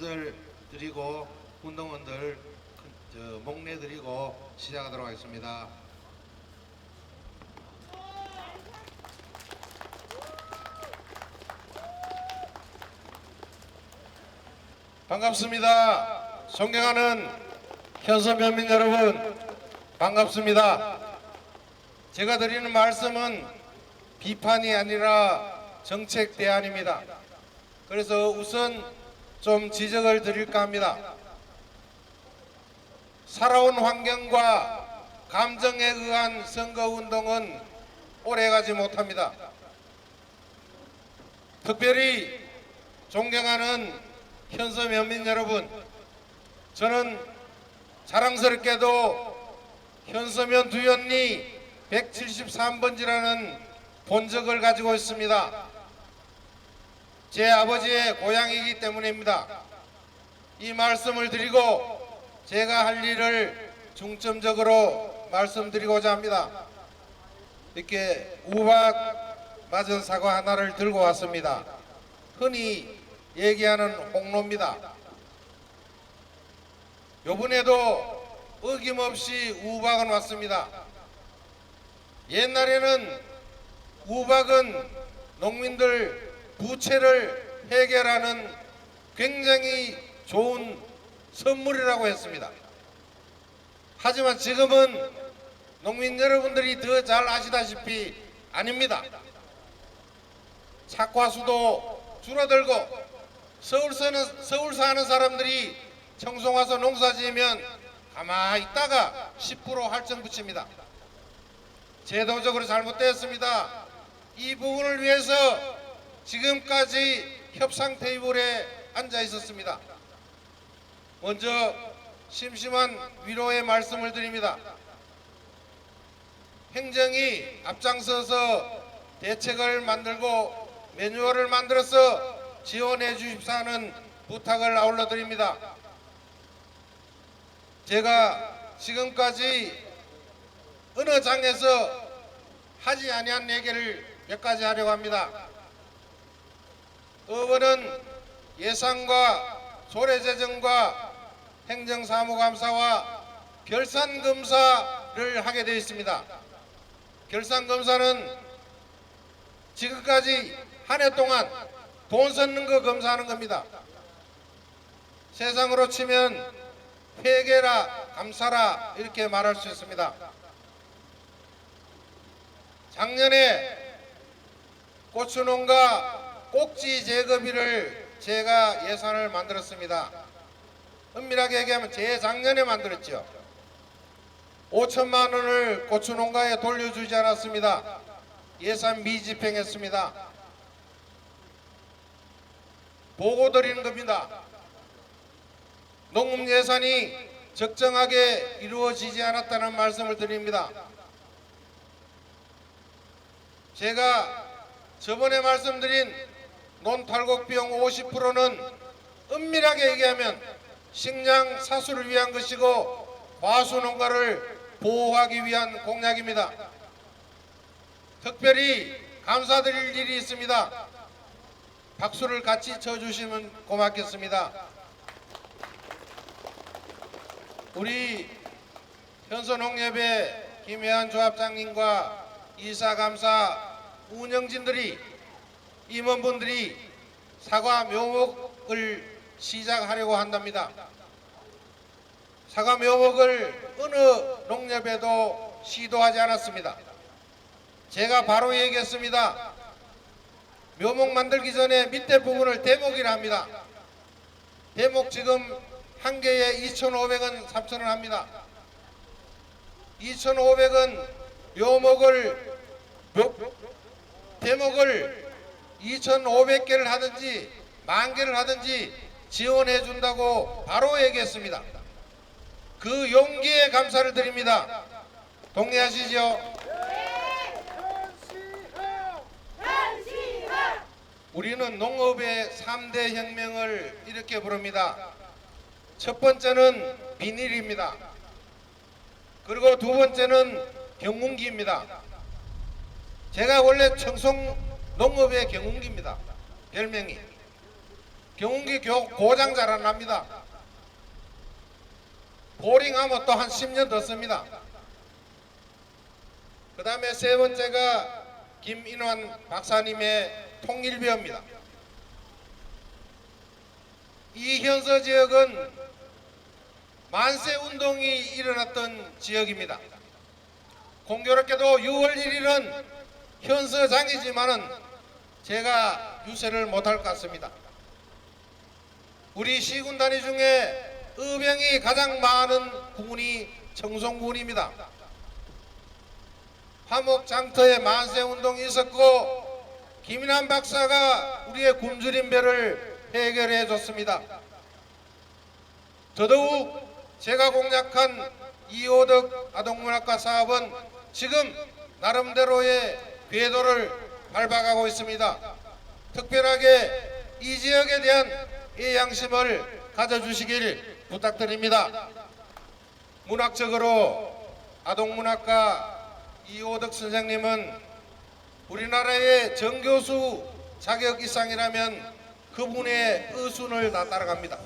인사들 드리고 운동원들 목례 드리고 시작하도록 하겠습니다. 반갑습니다. 존경하는 현선면민 여러분, 반갑습니다. 제가 드리는 말씀은 비판이 아니라 정책 대안입니다. 그래서 우선 좀 지적을 드릴까 합니다. 살아온 환경과 감정에 의한 선거운동은 오래가지 못합니다. 특별히 존경하는 현서면민 여러분, 저는 자랑스럽게도 현서면 두연리 173번지라는 본적을 가지고 있습니다. 제 아버지의 고향이기 때문입니다. 이 말씀을 드리고 제가 할 일을 중점적으로 말씀드리고자 합니다. 이렇게 우박 맞은 사과 하나를 들고 왔습니다. 흔히 얘기하는 홍로입니다. 요번에도 어김없이 우박은 왔습니다. 옛날에는 우박은 농민들 부채를 해결하는 굉장히 좋은 선물이라고 했습니다. 하지만 지금은 농민 여러분들이 더 잘 아시다시피 아닙니다. 착과수도 줄어들고 서울 사는 사람들이 청송 와서 농사 지으면 가만히 있다가 10% 할증 붙입니다. 제도적으로 잘못되었습니다. 이 부분을 위해서 지금까지 협상 테이블에 앉아 있었습니다. 먼저 심심한 위로의 말씀을 드립니다. 행정이 앞장서서 대책을 만들고 매뉴얼을 만들어서 지원해 주십사는 부탁을 아울러 드립니다. 제가 지금까지 어느 장에서 하지 아니한 얘기를 몇 가지 하려고 합니다. 어번은 예산과 조례재정과 행정사무감사와 결산검사를 하게 되어 있습니다. 결산검사는 지금까지 한 해 동안 돈 썼는 거 검사하는 겁니다. 세상으로 치면 회계라 감사라 이렇게 말할 수 있습니다. 작년에 고추농가 꼭지 제거비를 제가 예산을 만들었습니다. 엄밀하게 얘기하면 재작년에 만들었죠. 5천만 원을 고추농가에 돌려주지 않았습니다. 예산 미집행했습니다. 보고 드리는 겁니다. 농업 예산이 적정하게 이루어지지 않았다는 말씀을 드립니다. 제가 저번에 말씀드린 논탈곡 비용 50%는 엄밀하게 얘기하면 식량 사수를 위한 것이고 과수농가를 보호하기 위한 공약입니다. 특별히 감사드릴 일이 있습니다. 박수를 같이 쳐주시면 고맙겠습니다. 우리 현선홍협의 김혜한 조합장님과 이사감사 운영진들이 임원분들이 사과 묘목을 시작하려고 한답니다. 사과 묘목을 어느 농협에도 시도하지 않았습니다. 제가 바로 얘기했습니다. 묘목 만들기 전에 밑에 부분을 대목이라 합니다. 대목 지금 한 개에 2,500원, 3,000원 합니다. 2,500원 대목을 2,500개를 하든지 10,000개를 하든지 지원해 준다고 바로 얘기했습니다. 그 용기에 감사를 드립니다. 동의하시죠? 우리는 농업의 3대 혁명을 이렇게 부릅니다. 첫 번째는 비닐입니다. 그리고 두 번째는 경운기입니다. 제가 원래 청송 농업의 경운기입니다. 별명이. 경운기 고장 잘 안 납니다. 보링하면 또 한 10년 더 씁니다. 그 다음에 세 번째가 김인환 박사님의 통일비어입니다. 이 현서 지역은 만세 운동이 일어났던 지역입니다. 공교롭게도 6월 1일은 현서장이지만은 제가 유세를 못할 것 같습니다. 우리 시군 단위 중에 의병이 가장 많은 군이 청송군입니다. 화목장터에 만세운동이 있었고 김인환 박사가 우리의 굶주림배를 해결해 줬습니다. 더더욱 제가 공약한 이호덕 아동문학과 사업은 지금 나름대로의 궤도를 밟아가고 있습니다. 특별하게 이 지역에 대한 애양심을 가져주시길 부탁드립니다. 문학적으로 아동문학과 이호덕 선생님은 우리나라의 정교수 자격 이상이라면 그분의 의순을 다 따라갑니다.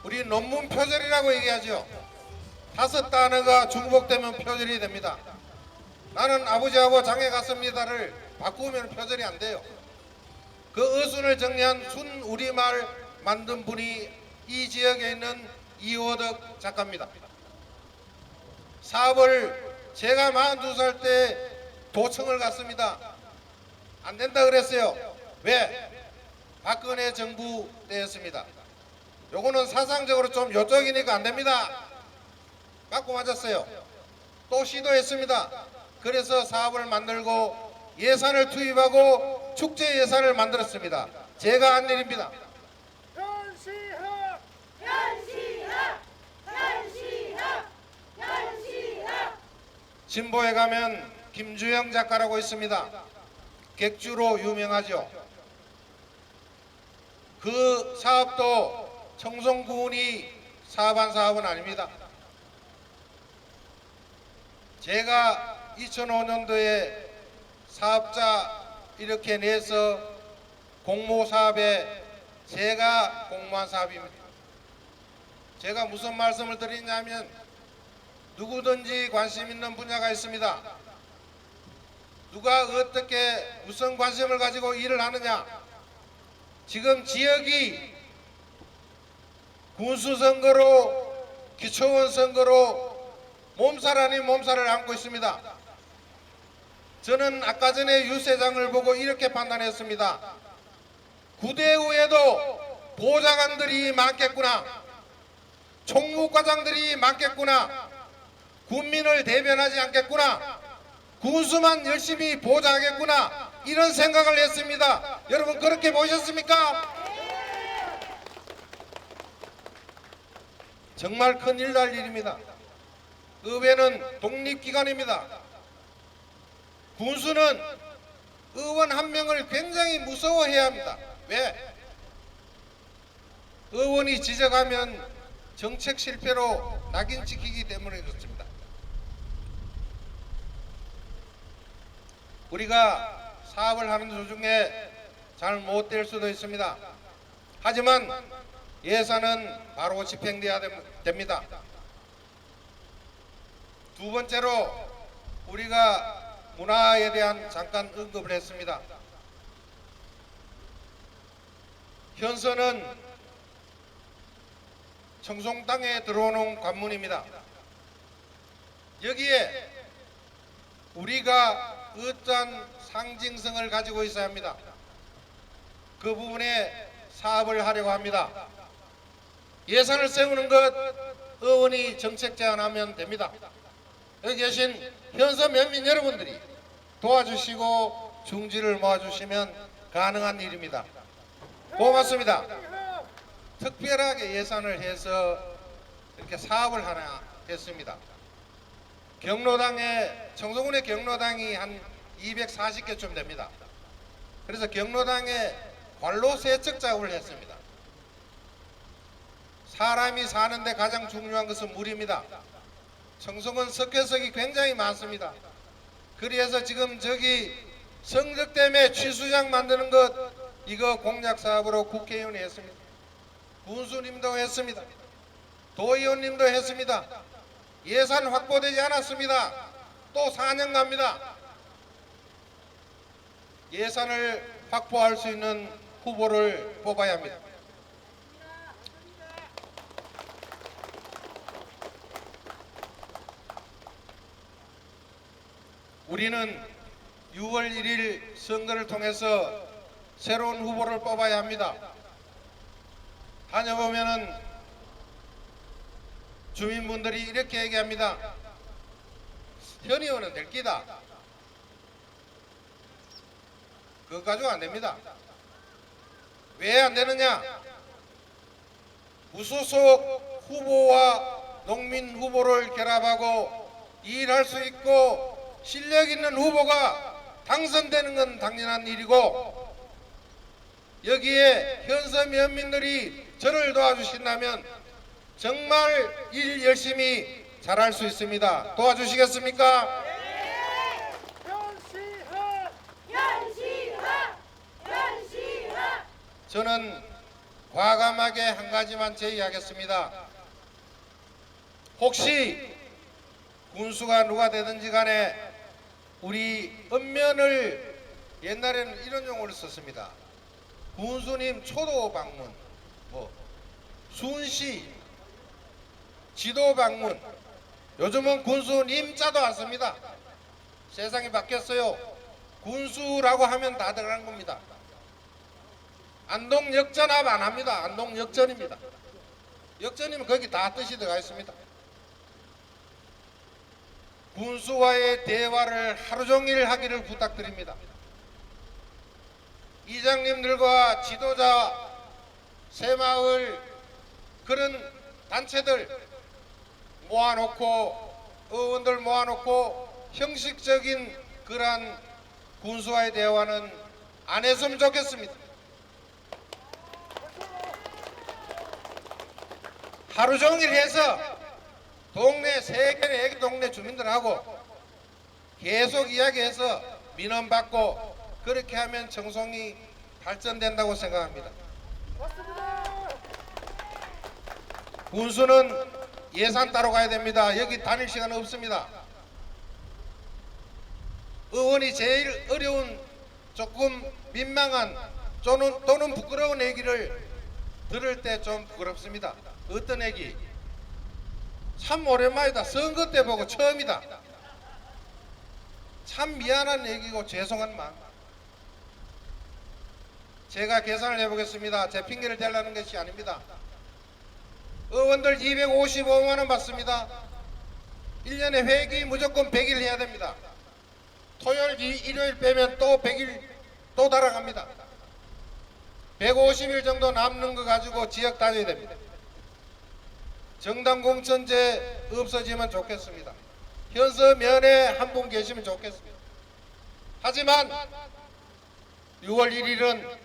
우리 논문 표절이라고 얘기하죠. 5단어가 중복되면 표절이 됩니다. 나는 아버지하고 장에 갔습니다를 바꾸면 표절이 안 돼요. 그 의순을 정리한 순 우리말 만든 분이 이 지역에 있는 이호덕 작가입니다. 사업을 제가 42살 때 도청을 갔습니다. 안 된다 그랬어요. 왜? 박근혜 정부 때였습니다. 요거는 사상적으로 좀 요쪽이니까 안 됩니다. 맞고 맞았어요. 또 시도했습니다. 그래서 사업을 만들고 예산을 투입하고 축제 예산을 만들었습니다. 제가 한 일입니다. 현시학! 현시학! 현시학! 현시학! 진보에 가면 김주영 작가라고 있습니다. 객주로 유명하죠. 그 사업도 청송군이 사업한 사업은 아닙니다. 제가 2005년도에 사업자 이렇게 내서 공모 사업에 제가 공모한 사업입니다. 제가 무슨 말씀을 드리냐면 누구든지 관심 있는 분야가 있습니다. 누가 어떻게 무슨 관심을 가지고 일을 하느냐. 지금 지역이 군수선거로 기초원 선거로 몸살 아닌 몸살을 안고 있습니다. 저는 아까 전에 유세장을 보고 이렇게 판단했습니다. 구대후에도 보좌관들이 많겠구나. 총무과장들이 많겠구나. 군민을 대변하지 않겠구나. 군수만 열심히 보좌하겠구나. 이런 생각을 했습니다. 여러분 그렇게 보셨습니까? 정말 큰일 날 일입니다. 의회는 독립기관입니다. 군수는 의원 한 명을 굉장히 무서워해야 합니다. 왜? 의원이 지적하면 정책 실패로 낙인 찍히기 때문에 그렇습니다. 우리가 사업을 하는 도중에 잘 못 될 수도 있습니다. 하지만 예산은 바로 집행돼야 됩니다. 두 번째로 우리가 문화에 대한 잠깐 언급을 했습니다. 현서는 청송 땅에 들어오는 관문입니다. 여기에 우리가 어떠한 상징성을 가지고 있어야 합니다. 그 부분에 사업을 하려고 합니다. 예산을 세우는 것 의원이 정책 제안하면 됩니다. 여기 계신 현서 면민 여러분들이 도와주시고 중지를 모아주시면 가능한 일입니다. 고맙습니다. 특별하게 예산을 해서 이렇게 사업을 하나 했습니다. 경로당에 청송군의 경로당이 한 240개쯤 됩니다. 그래서 경로당에 관로 세척 작업을 했습니다. 사람이 사는데 가장 중요한 것은 물입니다. 청송은 석회석이 굉장히 많습니다. 그래서 지금 저기 성덕댐에 취수장 만드는 것 이거 공약 사업으로 국회의원이 했습니다. 군수님도 했습니다. 도의원님도 했습니다. 예산 확보되지 않았습니다. 또 4년 갑니다. 예산을 확보할 수 있는 후보를 뽑아야 합니다. 우리는 6월 1일 선거를 통해서 새로운 후보를 뽑아야 합니다. 다녀보면은 주민분들이 이렇게 얘기합니다. 현 의원은 될 기다. 그거 가지고 안 됩니다. 왜 안 되느냐? 무소속 후보와 농민 후보를 결합하고 일할 수 있고 실력 있는 후보가 당선되는 건 당연한 일이고, 여기에 현서 면민들이 저를 도와주신다면 정말 일 열심히 잘할 수 있습니다. 도와주시겠습니까? 연시하! 연시하! 연시하! 저는 과감하게 한 가지만 제의하겠습니다. 혹시 군수가 누가 되든지 간에 우리 읍면을 옛날에는 이런 용어를 썼습니다. 군수님 초도 방문, 순시, 지도 방문. 요즘은 군수님자도 안 씁니다. 세상이 바뀌었어요. 군수라고 하면 다 들어간 겁니다. 안동 역전합 안 합니다. 안동 역전입니다. 역전이면 거기 다 뜻이 들어가 있습니다. 군수와의 대화를 하루 종일 하기를 부탁드립니다. 이장님들과 지도자, 새마을 그런 단체들 모아놓고, 의원들 모아놓고 형식적인 그러한 군수와의 대화는 안 했으면 좋겠습니다. 하루 종일 해서 동네 세계의 애기 동네 주민들하고 계속 이야기해서 민원받고 그렇게 하면 정성이 발전된다고 생각합니다. 군수는 예산 따로 가야 됩니다. 여기 다닐 시간 없습니다. 의원이 제일 어려운, 조금 민망한 또는 부끄러운 얘기를 들을 때 좀 부끄럽습니다. 어떤 얘기? 참 오랜만이다. 선거 때 보고 처음이다. 참 미안한 얘기고 죄송한 마음. 제가 계산을 해보겠습니다. 제 핑계를 대려는 것이 아닙니다. 의원들 255만 원 받습니다. 1년에 회기 무조건 100일 해야 됩니다. 토요일, 일요일 빼면 또 100일 또 달아갑니다. 150일 정도 남는 거 가지고 지역 다녀야 됩니다. 정당 공천제 없어지면 좋겠습니다. 현서 면에 한 분 계시면 좋겠습니다. 하지만 6월 1일은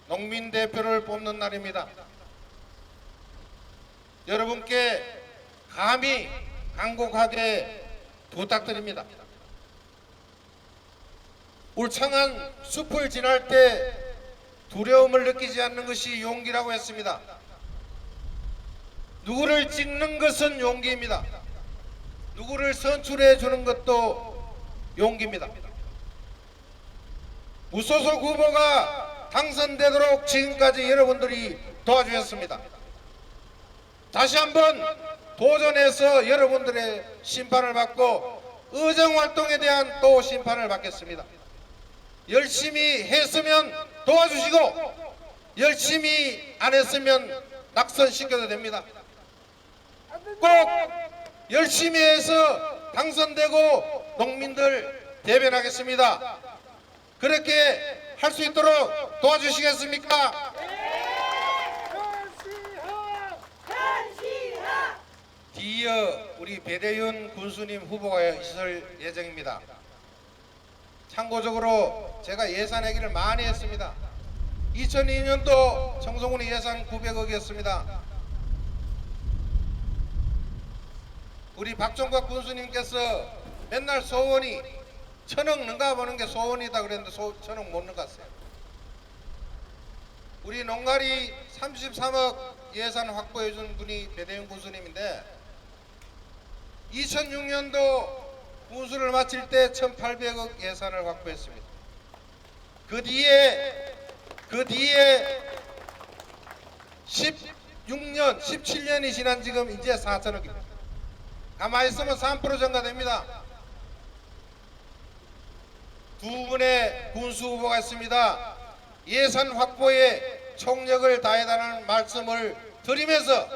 농민 대표를 뽑는 날입니다. 여러분께 감히 간곡하게 부탁드립니다. 울창한 숲을 지날 때 두려움을 느끼지 않는 것이 용기라고 했습니다. 누구를 찍는 것은 용기입니다. 누구를 선출해 주는 것도 용기입니다. 무소속 후보가 당선되도록 지금까지 여러분들이 도와주셨습니다. 다시 한번 도전해서 여러분들의 심판을 받고 의정활동에 대한 또 심판을 받겠습니다. 열심히 했으면 도와주시고 열심히 안 했으면 낙선시켜도 됩니다. 꼭 열심히 해서 당선되고 농민들 대변하겠습니다. 그렇게 할 수 있도록 도와주시겠습니까? 연시하! 뒤이어 우리 배대윤 군수님 후보가 있을 예정입니다. 참고적으로 제가 예산 얘기를 많이 했습니다. 2002년도 청송군의 예산 900억이었습니다. 우리 박종각 군수님께서 맨날 소원이 1000억 능가 보는 게 소원이다 그랬는데 1000억 못 능갔어요. 우리 농가리 33억 예산 확보해 준 분이 배대윤 군수님인데 2006년도 군수를 마칠 때 1,800억 예산을 확보했습니다. 그 뒤에 16년, 17년이 지난 지금 이제 4천억입니다. 가만히 있으면 3% 증가됩니다. 두 분의 군수 후보가 있습니다. 예산 확보에 총력을 다해달라는 말씀을 드리면서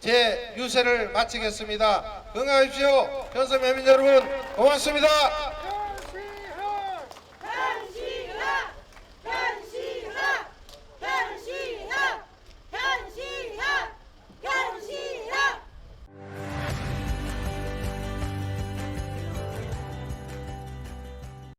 제 유세를 마치겠습니다. 건강하십시오. 현서 매민 여러분 고맙습니다.